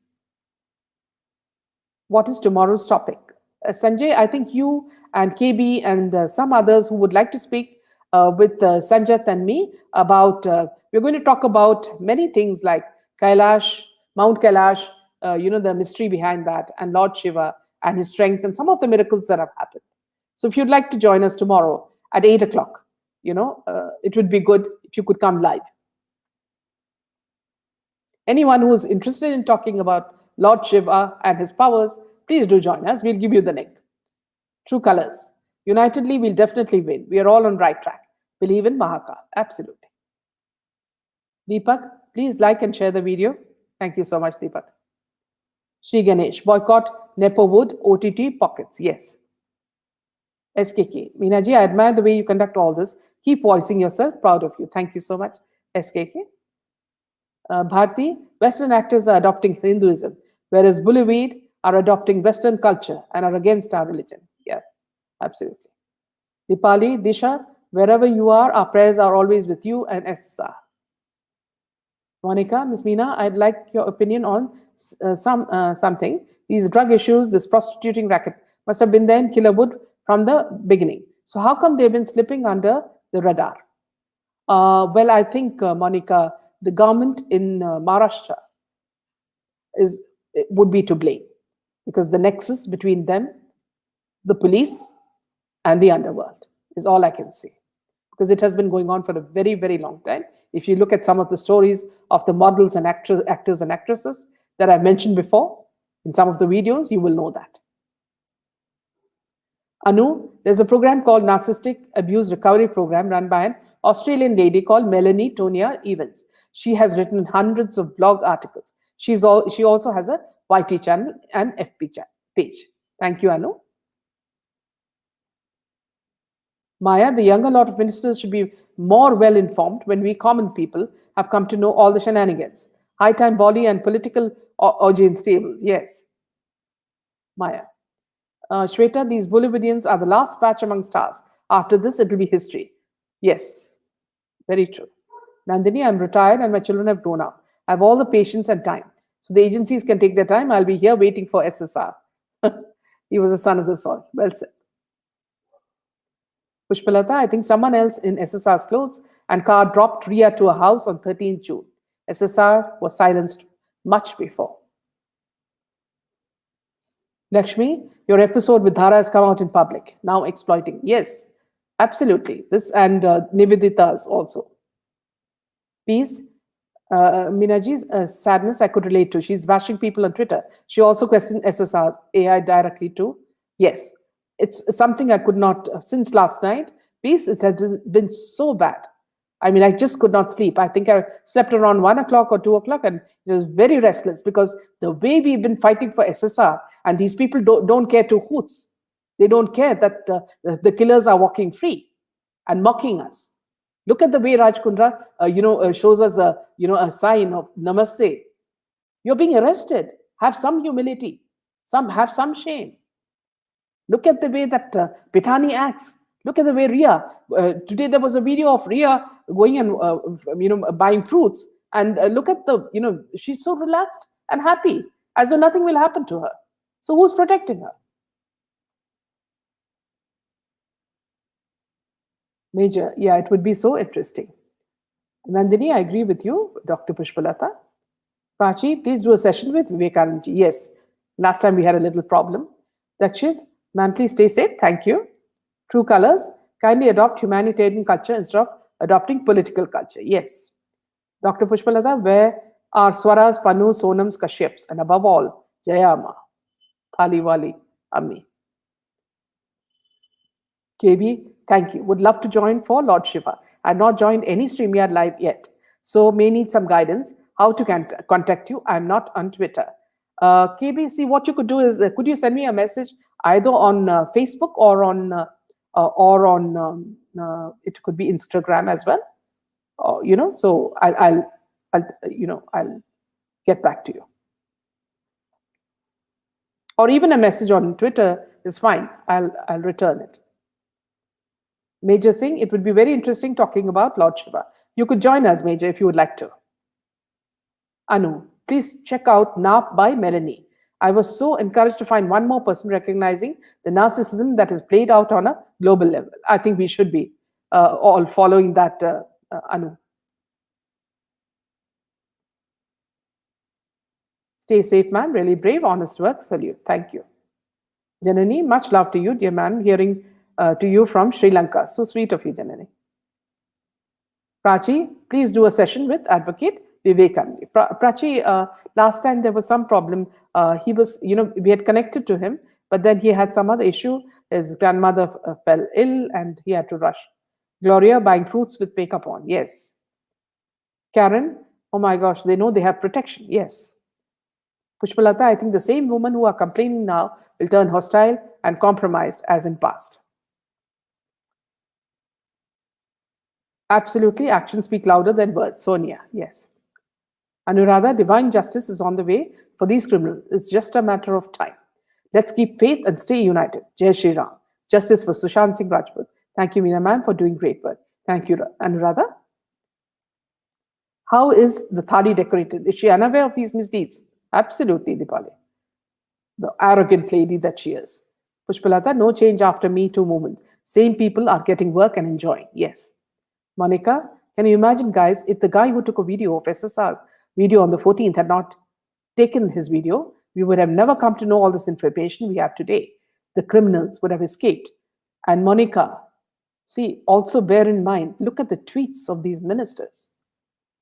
What is tomorrow's topic? Sanjay, I think you and KB and some others who would like to speak with Sanjat and me about, we're going to talk about many things like Kailash, Mount Kailash, the mystery behind that, and Lord Shiva and his strength and some of the miracles that have happened. So if you'd like to join us tomorrow at 8 o'clock, it would be good if you could come live. Anyone who's interested in talking about Lord Shiva and his powers, please do join us. We'll give you the link. True colors. Unitedly, we'll definitely win. We are all on right track. Believe in Mahakal. Absolutely. Deepak, please like and share the video. Thank you so much, Deepak. Shri Ganesh, boycott Nepo Wood, OTT pockets. Yes. SKK. Meenaji, I admire the way you conduct all this. Keep voicing yourself. Proud of you. Thank you so much, SKK. Bharti, Western actors are adopting Hinduism, whereas bullyweed are adopting Western culture and are against our religion. Yeah, absolutely. Dipali, Disha, wherever you are, our prayers are always with you and SSR. Monica, Ms. Meena, I'd like your opinion on something. These drug issues, this prostituting racket must have been there in Killerwood from the beginning. So how come they've been slipping under the radar? Well, I think, Monica, the government in Maharashtra would be to blame, because the nexus between them, the police, and the underworld is all I can say. Because it has been going on for a very, very long time. If you look at some of the stories of the models and actors and actresses that I've mentioned before, in some of the videos, you will know that. Anu, there's a program called Narcissistic Abuse Recovery Program run by an Australian lady called Melanie Tonia Evans. She has written hundreds of blog articles. She also has a YT channel and FB page. Thank you, Anu. Maya, the younger lot of ministers should be more well informed when we common people have come to know all the shenanigans. High time body and political audience tables. Yes. Maya. Shweta, these Bolivians are the last batch among stars. After this, it will be history. Yes, very true. Nandini, I'm retired and my children have grown up. I have all the patience and time. So the agencies can take their time. I'll be here waiting for SSR. He was a son of the soil. Well said. Pushpalata, I think someone else in SSR's clothes and car dropped Ria to a house on 13th June. SSR was silenced much before. Lakshmi, your episode with Dhara has come out in public, now exploiting. Yes, absolutely. This and Nivedita's also. Peace. Minaji's sadness I could relate to. She's bashing people on Twitter. She also questioned SSR's AI directly too. Yes, it's something I could not, since last night, Peace, it has been so bad. I mean, I just could not sleep. I think I slept around 1 o'clock or 2 o'clock and it was very restless because the way we've been fighting for SSR and these people don't care two hoots. They don't care that the killers are walking free and mocking us. Look at the way Raj Kundra, shows us a sign of namaste. You're being arrested. Have some humility. Have some shame. Look at the way that Pitani acts. Look at the way Ria. Today there was a video of Ria going and buying fruits, and look at she's so relaxed and happy, as though nothing will happen to her. So who's protecting her? Major, yeah, it would be so interesting. Nandini, I agree with you, Dr. Pushpalata. Prachi, please do a session with Vivekanandji. Yes, last time we had a little problem. Dakshit, ma'am, please stay safe. Thank you. True Colors, kindly adopt humanitarian culture instead of adopting political culture. Yes. Dr. Pushpalata, where are Swaras, Panu, Sonams, Kashyaps, and above all, Jayama, Thaliwali, Ammi. KB, thank you. Would love to join for Lord Shiva. I've not joined any StreamYard Live yet, so may need some guidance how to contact you. I'm not on Twitter. KB, see what you could do is, could you send me a message either on Facebook or on it could be Instagram as well. So I'll get back to you. Or even a message on Twitter is fine. I'll return it. Major Singh, it would be very interesting talking about Lord Shiva. You could join us, Major, if you would like to. Anu, please check out Naap by Melanie. I was so encouraged to find one more person recognizing the narcissism that is played out on a global level. I think we should be all following that, Anu. Stay safe, ma'am. Really brave, honest work. Salute. Thank you. Janani, much love to you, dear ma'am. Hearing to you from Sri Lanka. So sweet of you, Janani. Prachi, please do a session with Advocate Vivekanand. Prachi, last time there was some problem. He was, we had connected to him, but then he had some other issue. His grandmother fell ill and he had to rush. Gloria, buying fruits with makeup on. Yes. Karen, oh my gosh, they know they have protection. Yes. Pushpalata, I think the same women who are complaining now will turn hostile and compromised as in past. Absolutely, actions speak louder than words. Sonia, yes. Anuradha, divine justice is on the way for these criminals. It's just a matter of time. Let's keep faith and stay united. Jai Shri Ram. Justice for Sushant Singh Rajput. Thank you, Meena ma'am, for doing great work. Thank you, Anuradha. How is the thali decorated? Is she unaware of these misdeeds? Absolutely, Dipali. The arrogant lady that she is. Pushpalata, no change after Me Too movement. Same people are getting work and enjoying. Yes. Monica, can you imagine, guys, if the guy who took a video of SSR's video on the 14th had not taken his video, we would have never come to know all this information we have today. The criminals would have escaped. And Monica, see, also bear in mind, look at the tweets of these ministers.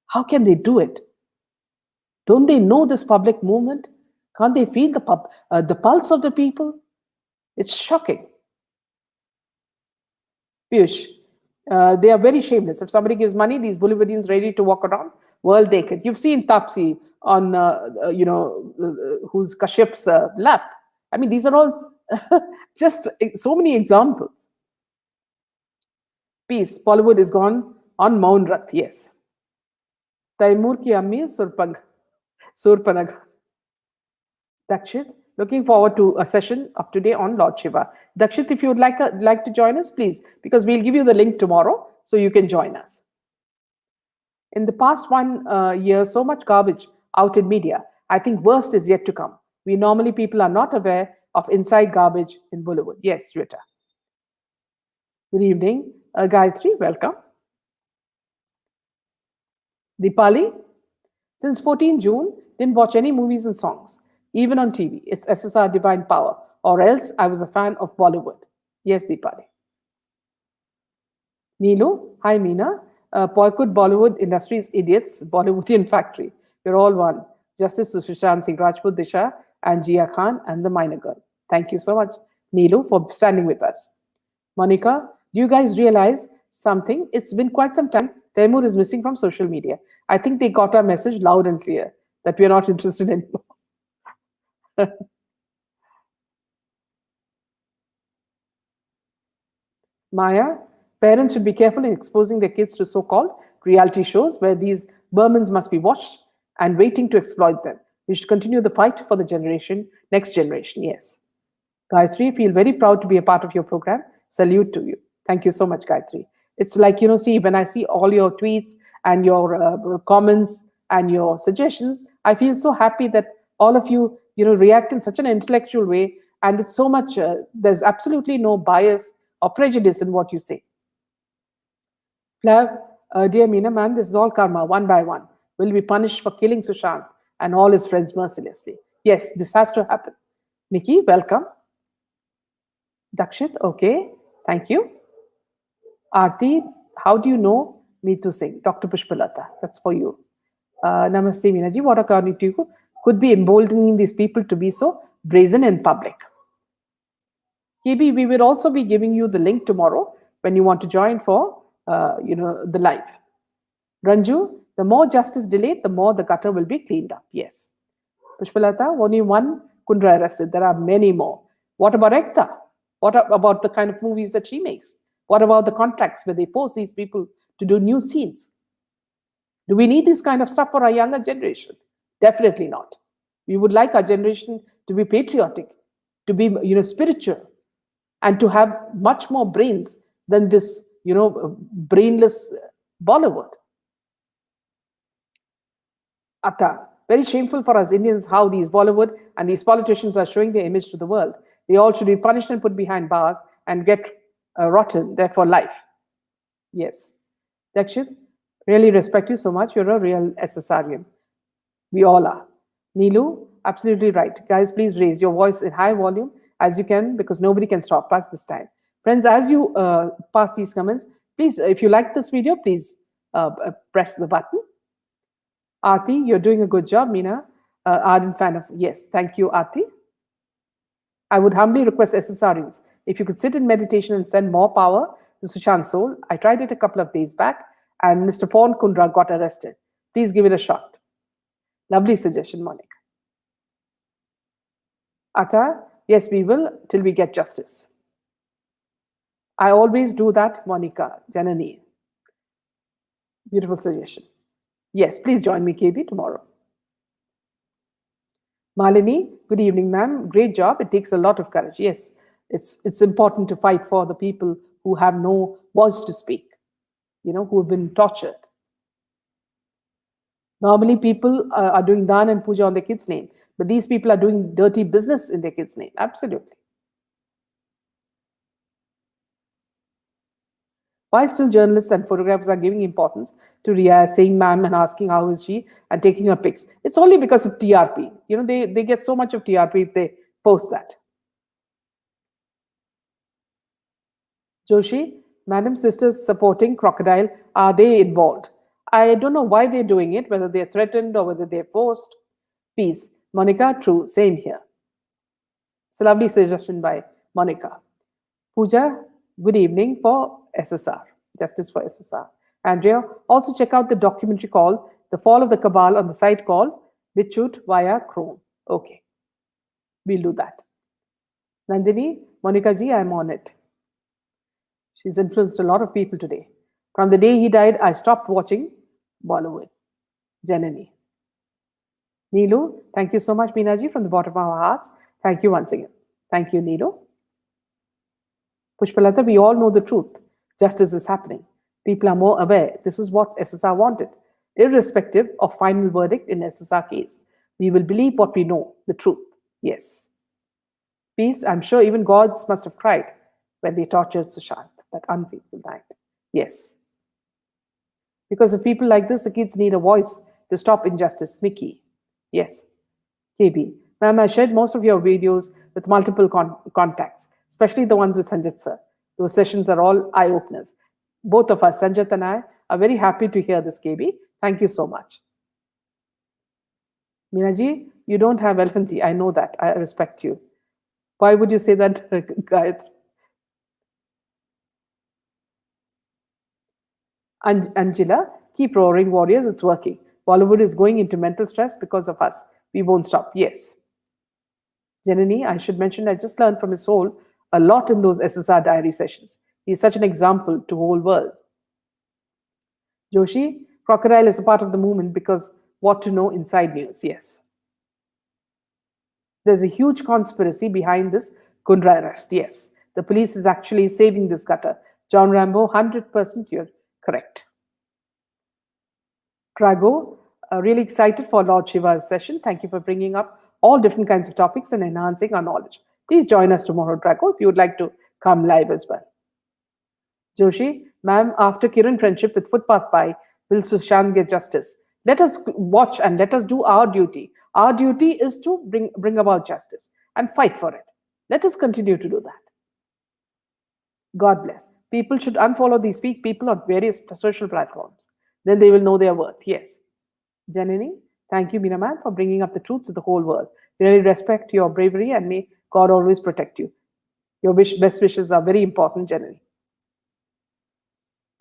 How can they do it? Don't they know this public movement? Can't they feel the pulse of the people? It's shocking. Piyush, they are very shameless. If somebody gives money, these Bolivians ready to walk around world naked. You've seen Tapsi on, who's Kashyap's lap. I mean, these are all just so many examples. Peace. Bollywood is gone on Maun Rath. Yes. Taimur ki ammi Surpanag. Dakshit, Looking forward to a session of today on Lord Shiva. Dakshit, if you would like to join us, please, because we'll give you the link tomorrow so you can join us. In the past 1 year, so much garbage out in media. I think worst is yet to come. We normally people are not aware of inside garbage in Bollywood. Yes, Rita. Good evening, Gayatri. Welcome. Deepali. Since 14 June, didn't watch any movies and songs, even on TV. It's SSR Divine Power, or else I was a fan of Bollywood. Yes, Deepali. Neelu, hi Meena. Boycott Bollywood industry's idiots, Bollywoodian factory. You're all one. Justice to Sushant Singh Rajput, Disha, and Jia Khan, and the minor girl. Thank you so much, Neelu, for standing with us. Monica, do you guys realize something? It's been quite some time. Taimur is missing from social media. I think they got our message loud and clear that we are not interested anymore. Maya, parents should be careful in exposing their kids to so-called reality shows where these Burmans must be watched and waiting to exploit them. We should continue the fight for the next generation. Yes. Gayatri, feel very proud to be a part of your program. Salute to you. Thank you so much, Gayatri. It's like, see, when I see all your tweets and your comments and your suggestions, I feel so happy that all of you, react in such an intellectual way. And it's so much, there's absolutely no bias or prejudice in what you say. Flav, dear Meena, ma'am, this is all karma, one by one. Will be punished for killing Sushant and all his friends mercilessly. Yes, this has to happen. Mickey, welcome. Dakshit, okay, thank you. Aarti, how do you know Meetu Singh? Dr. Pushpalata, that's for you. Namaste, Meenaji. What according to you could be emboldening these people to be so brazen in public? KB, we will also be giving you the link tomorrow when you want to join for, the live. Ranju, the more justice delayed, the more the gutter will be cleaned up. Yes. Pushpalata, only one Kundra arrested. There are many more. What about Ekta? What about the kind of movies that she makes? What about the contracts where they force these people to do new scenes? Do we need this kind of stuff for our younger generation? Definitely not. We would like our generation to be patriotic, to be spiritual, and to have much more brains than this brainless Bollywood. Atta, very shameful for us Indians how these Bollywood and these politicians are showing their image to the world. They all should be punished and put behind bars and get rotten there for life. Yes. Dakshit, really respect you so much. You're a real SSRian. We all are. Neelu, absolutely right. Guys, please raise your voice in high volume as you can because nobody can stop us this time. Friends, as you pass these comments, please, if you like this video, please press the button. Aarti, you're doing a good job, Meena. Ardent fan of, yes, thank you, Aarti. I would humbly request SSRians, if you could sit in meditation and send more power to Sushant's soul. I tried it a couple of days back and Mr. Pawan Kundra got arrested. Please give it a shot. Lovely suggestion, Monica. Atta, yes, we will till we get justice. I always do that, Monica, Janani. Beautiful suggestion. Yes, please join me, KB, tomorrow. Malini, good evening, ma'am. Great job. It takes a lot of courage. Yes, it's important to fight for the people who have no voice to speak, who have been tortured. Normally, people are doing dan and puja on their kids' name, but these people are doing dirty business in their kids' name. Absolutely. Why still journalists and photographers are giving importance to Ria, saying ma'am and asking how is she and taking her pics? It's only because of TRP. They get so much of TRP if they post that. Joshi, Madam Sisters supporting Crocodile, are they involved? I don't know why they're doing it, whether they're threatened or whether they're forced. Peace. Monica, true, same here. It's a lovely suggestion by Monica. Pooja, good evening for SSR, Justice for SSR. Andrea, also check out the documentary called The Fall of the Cabal on the site called BitChute via Chrome. Okay, we'll do that. Nandini, Monica ji, I'm on it. She's influenced a lot of people today. From the day he died, I stopped watching Bollywood. Janani. Neelu, thank you so much, Meenaji, from the bottom of our hearts. Thank you once again. Thank you, Nido. Pushpalata, we all know the truth. Justice is happening. People are more aware. This is what SSR wanted. Irrespective of final verdict in SSR case, we will believe what we know, the truth. Yes. Peace, I'm sure even gods must have cried when they tortured Sushant, that unfaithful night. Yes. Because of people like this, the kids need a voice to stop injustice. Mickey. Yes. KB. Ma'am, I shared most of your videos with multiple contacts, especially the ones with Sanjit sir. Those sessions are all eye-openers. Both of us, Sanjit and I, are very happy to hear this, KB. Thank you so much. Minaji, you don't have elephant tea. I know that. I respect you. Why would you say that, Gayatri? Angela, keep roaring, warriors. It's working. Bollywood is going into mental stress because of us. We won't stop. Yes. Janani, I should mention, I just learned from his soul a lot in those SSR diary sessions. He's such an example to whole world. Joshi, crocodile is a part of the movement because what to know inside news. Yes. There's a huge conspiracy behind this Kundra arrest. Yes. The police is actually saving this gutter. John Rambo, 100% you're correct. Trago, really excited for Lord Shiva's session. Thank you for bringing up all different kinds of topics and enhancing our knowledge. Please join us tomorrow, Trago, if you would like to come live as well. Joshi, ma'am, after Kiran friendship with Footpath Pie, will Sushant get justice? Let us watch and let us do our duty. Our duty is to bring about justice and fight for it. Let us continue to do that. God bless. People should unfollow these people on various social platforms. Then they will know their worth. Yes. Janani, thank you, Meena ma'am, for bringing up the truth to the whole world. We really respect your bravery and may God always protect you. Your best wishes are very important, Janani.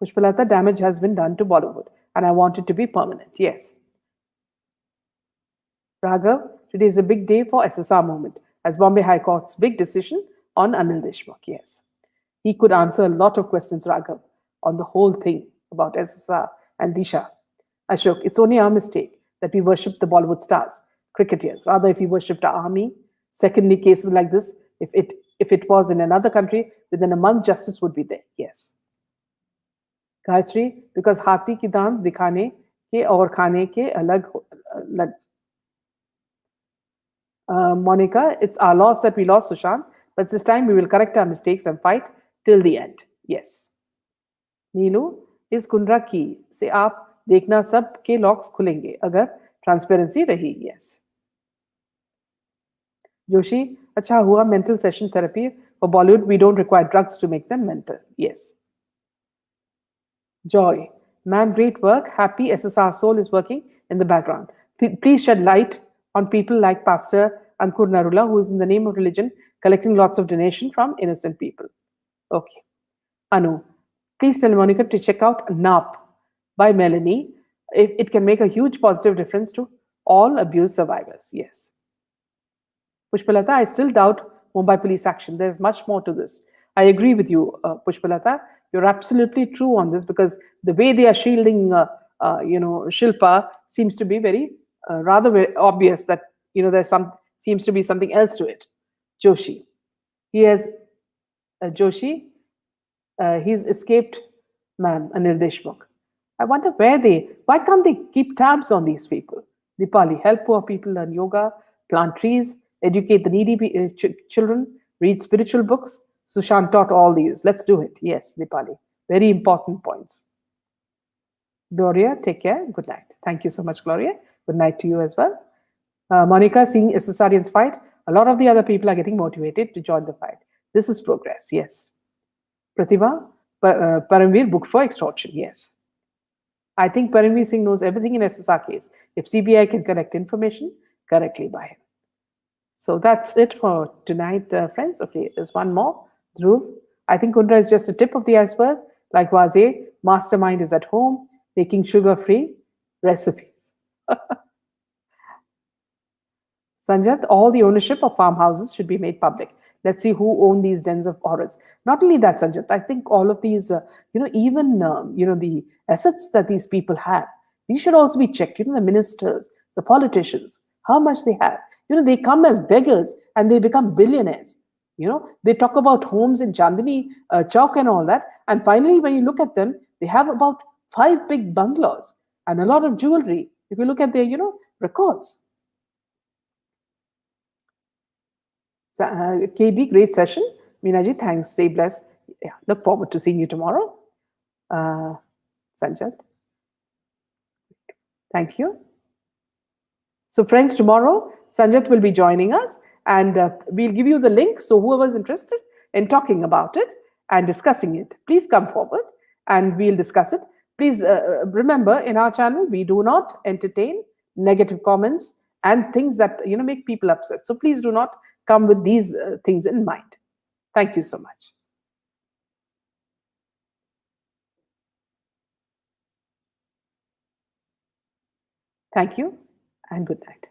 Pushpalata, damage has been done to Bollywood and I want it to be permanent. Yes. Raghav, today is a big day for SSR movement as Bombay High Court's big decision on Anil Deshmukh. Yes. He could answer a lot of questions, Raghav, on the whole thing about SSR and Disha. Ashok, it's only our mistake that we worship the Bollywood stars, cricketers. Rather, if we worshipped our army, secondly, cases like this, if it was in another country, within a month, justice would be there. Yes. Gayatri, because हाथी की दांत दिखाने के और खाने के अलग Monica, it's our loss that we lost Sushant, but this time we will correct our mistakes and fight till the end. Yes. Neelu, इस कुंडरा की से आप देखना सब के लॉक्स खुलेंगे अगर ट्रांसपेरेंसी रही. Yes. Joshi, अच्छा हुआ mental session therapy for Bollywood. We don't require drugs to make them mental. Yes. Joy, ma'am, great work. Happy SSR Soul is working in the background. Please shed light on people like Pastor Ankur Narula, who is in the name of religion collecting lots of donation from innocent people. Okay. Anu, please tell Monica to check out NAP by Melanie. It can make a huge positive difference to all abuse survivors. Yes. Pushpalata, I still doubt Mumbai police action. There's much more to this. I agree with you, Pushpalata. You're absolutely true on this because the way they are shielding, Shilpa seems to be very, rather very obvious that, there's seems to be something else to it. Joshi. He has, Joshi, he's escaped, ma'am, Anil Deshmukh. I wonder why can't they keep tabs on these people? Dipali, help poor people learn yoga, plant trees, educate the needy children, read spiritual books. Sushant taught all these. Let's do it. Yes, Dipali. Very important points. Gloria, take care. Good night. Thank you so much, Gloria. Good night to you as well. Monica, seeing SSRians fight, a lot of the other people are getting motivated to join the fight. This is progress. Yes. Pratibha, Paramveer booked for extortion. Yes. I think Paramveer Singh knows everything in SSR case. If CBI can collect information correctly by him. So that's it for tonight, friends. Okay, there's one more. Dhruv, I think Kundra is just a tip of the iceberg. Like Waze, mastermind is at home, making sugar-free recipes. Sanjat, all the ownership of farmhouses should be made public. Let's see who own these dens of horrors. Not only that, Sanjat, I think all of these, even the assets that these people have, these should also be checked. The ministers, the politicians, how much they have. They come as beggars and they become billionaires. They talk about homes in Chandni Chowk and all that. And finally, when you look at them, they have about 5 big bungalows and a lot of jewelry. If you look at their, records. So, KB, great session. Meenaji, thanks. Stay blessed. Yeah, look forward to seeing you tomorrow. Sanjat, thank you. So, friends, tomorrow Sanjat will be joining us, and we'll give you the link. So, whoever's interested in talking about it and discussing it, please come forward and we'll discuss it. Please remember, in our channel, we do not entertain negative comments and things that make people upset. So, please do not come with these things in mind. Thank you so much. Thank you and good night.